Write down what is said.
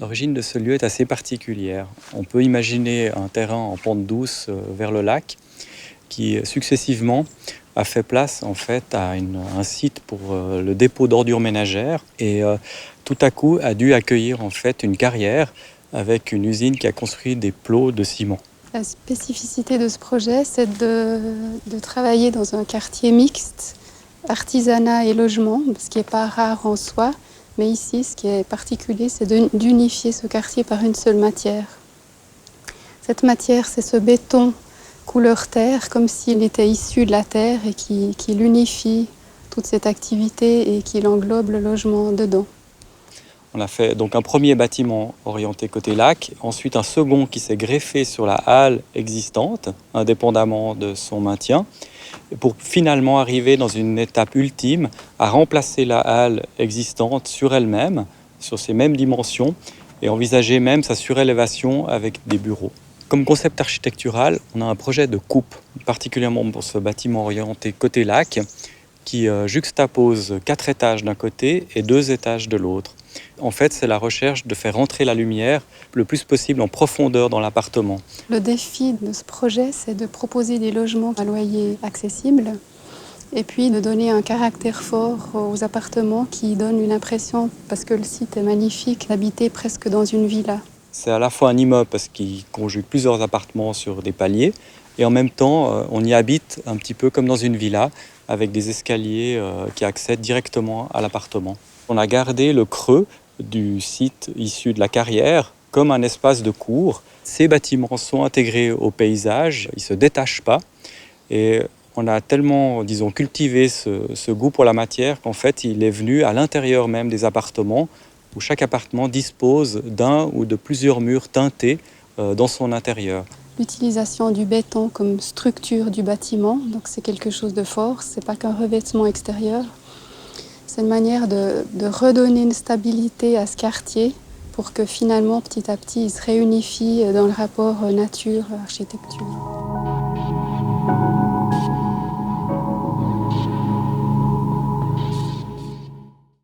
L'origine de ce lieu est assez particulière. On peut imaginer un terrain en pente douce vers le lac qui successivement a fait place en fait à un site pour le dépôt d'ordures ménagères et tout à coup a dû accueillir en fait une carrière avec une usine qui a construit des plots de ciment. La spécificité de ce projet, c'est de travailler dans un quartier mixte, artisanat et logement, ce qui n'est pas rare en soi. Mais ici, ce qui est particulier, c'est d'unifier ce quartier par une seule matière. Cette matière, c'est ce béton couleur terre, comme s'il était issu de la terre et qui l'unifie, toute cette activité, et qui englobe le logement dedans. On a fait donc un premier bâtiment orienté côté lac, ensuite un second qui s'est greffé sur la halle existante, indépendamment de son maintien, pour finalement arriver dans une étape ultime à remplacer la halle existante sur elle-même, sur ses mêmes dimensions, et envisager même sa surélévation avec des bureaux. Comme concept architectural, on a un projet de coupe, particulièrement pour ce bâtiment orienté côté lac, qui juxtapose 4 étages d'un côté et 2 étages de l'autre. En fait, c'est la recherche de faire entrer la lumière le plus possible en profondeur dans l'appartement. Le défi de ce projet, c'est de proposer des logements à loyer accessible et puis de donner un caractère fort aux appartements qui donnent une impression, parce que le site est magnifique, d'habiter presque dans une villa. C'est à la fois un immeuble parce qu'il conjugue plusieurs appartements sur des paliers et en même temps, on y habite un petit peu comme dans une villa avec des escaliers qui accèdent directement à l'appartement. On a gardé le creux du site issu de la carrière comme un espace de cour. Ces bâtiments sont intégrés au paysage, ils ne se détachent pas. Et on a tellement, disons, cultivé ce goût pour la matière qu'en fait, il est venu à l'intérieur même des appartements, où chaque appartement dispose d'un ou de plusieurs murs teintés dans son intérieur. L'utilisation du béton comme structure du bâtiment, donc c'est quelque chose de fort, c'est pas qu'un revêtement extérieur. C'est une manière de redonner une stabilité à ce quartier pour que finalement, petit à petit, il se réunifie dans le rapport nature-architecture.